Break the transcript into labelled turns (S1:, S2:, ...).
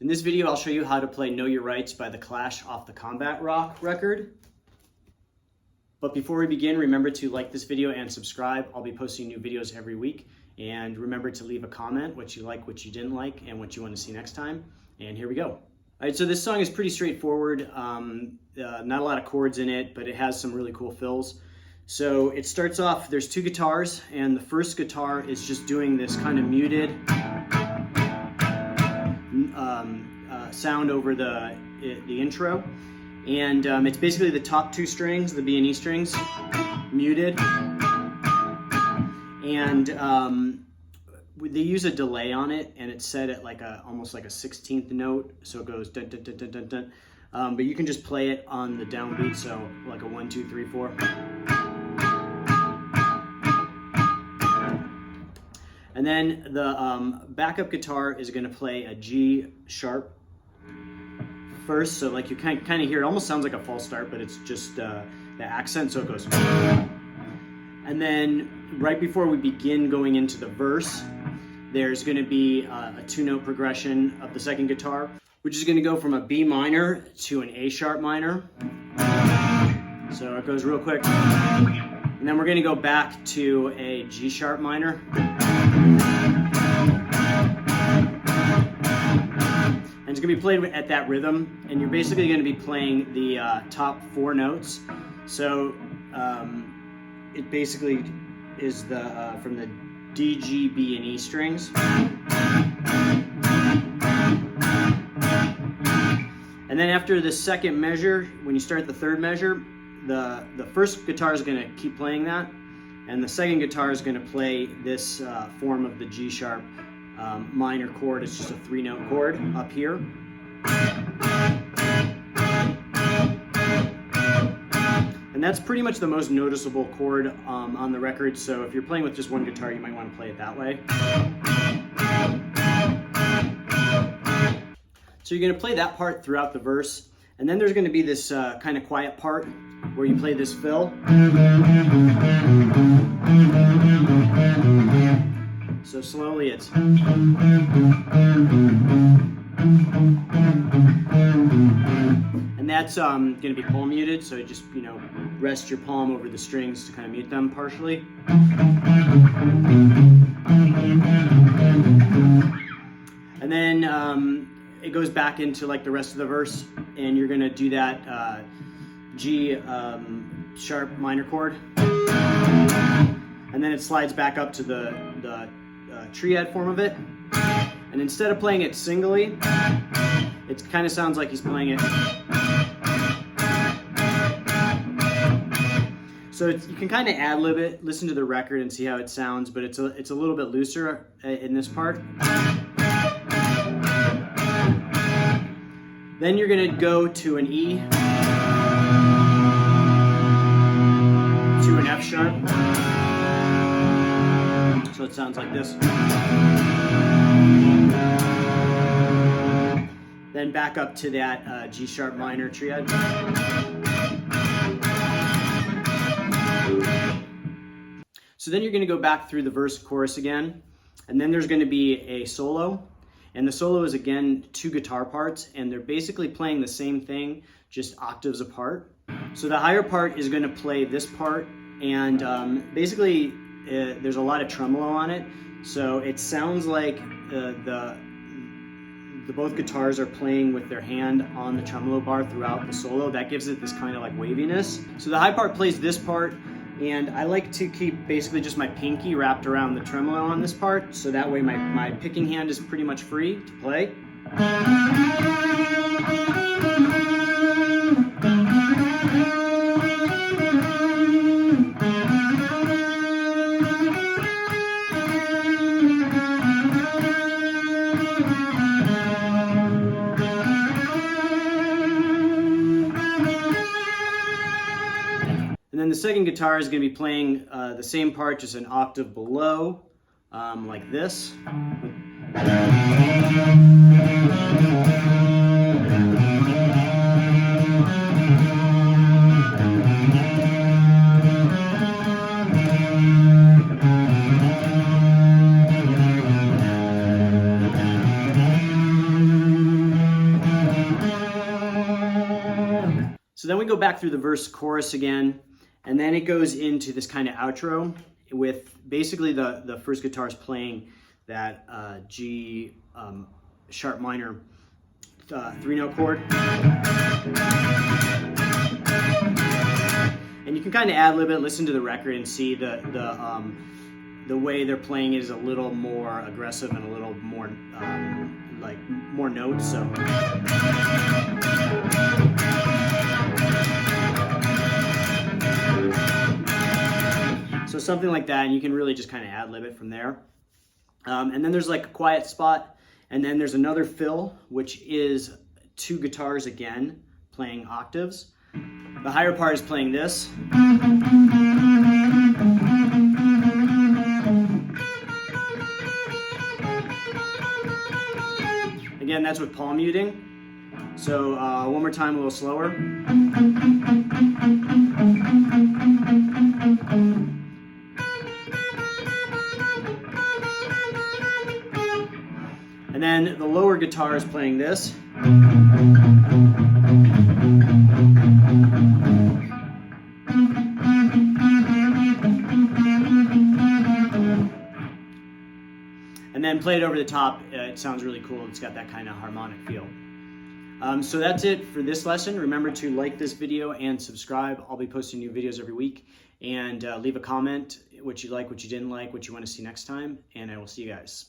S1: In this video, I'll show you how to play Know Your Rights by The Clash off the Combat Rock record. But before we begin, remember to like this video and subscribe. I'll be posting new videos every week. And remember to leave a comment, what you like, what you didn't like, and what you want to see next time. And here we go. All right, so this song is pretty straightforward. Not a lot of chords in it, but it has some really cool fills. So it starts off, there's two guitars, and the first guitar is just doing this kind of muted sound over the intro. And it's basically the top two strings, the B and E strings, muted. And they use a delay on it, and it's set at like almost like a 16th note, so it goes dun dun dun dun dun dun. But you can just play it on the downbeat, so like a 1, 2, 3, 4. And then the backup guitar is going to play a G sharp first, so like you kind of hear it almost sounds like a false start, but it's just the accent, so it goes. And then right before we begin going into the verse, there's going to be a 2-note progression of the second guitar, which is going to go from a B minor to an A sharp minor. So it goes real quick. And then we're going to go back to a G sharp minor. And it's going to be played at that rhythm, and you're basically going to be playing the top 4 notes. So it basically is the from the D, G, B, and E strings. And then after the second measure, when you start the third measure, the first guitar is going to keep playing that, and the second guitar is going to play this form of the G sharp minor chord. It's just a 3-note chord up here. And that's pretty much the most noticeable chord on the record, so if you're playing with just one guitar, you might want to play it that way. So you're going to play that part throughout the verse, and then there's going to be this kind of quiet part where you play this fill. So slowly it's... And that's going to be palm muted, so you just, rest your palm over the strings to kind of mute them partially. And then it goes back into like the rest of the verse, and you're going to do that G sharp minor chord. And then it slides back up to the triad form of it. And instead of playing it singly, it kind of sounds like he's playing it. So you can kind of ad-lib it, listen to the record and see how it sounds, but it's a little bit looser in this part. Then you're going to go to an E, to an F sharp. So it sounds like this. Then back up to that G sharp minor triad. So then you're going to go back through the verse chorus again, and then there's going to be a solo, and the solo is again 2 guitar parts, and they're basically playing the same thing, just octaves apart. So the higher part is going to play this part, and basically there's a lot of tremolo on it, so it sounds like the both guitars are playing with their hand on the tremolo bar throughout the solo. That gives it this kind of like waviness. So the high part plays this part, and I like to keep basically just my pinky wrapped around the tremolo on this part, so that way my picking hand is pretty much free to play. And then the second guitar is going to be playing the same part, just an octave below, like this. So then we go back through the verse chorus again, and then it goes into this kind of outro with basically the first guitars playing that G sharp minor 3-note chord. And you can kind of ad-lib it, listen to the record, and see the way they're playing it is a little more aggressive and a little more like more notes. So something like that, and you can really just kind of ad-lib it from there. And then there's like a quiet spot, and then there's another fill, which is 2 guitars again playing octaves. The higher part is playing this. Again, that's with palm muting. So one more time, a little slower. And then the lower guitar is playing this. And then play it over the top. It sounds really cool. It's got that kind of harmonic feel. So that's it for this lesson. Remember to like this video and subscribe. I'll be posting new videos every week. And leave a comment, what you like, what you didn't like, what you want to see next time. And I will see you guys.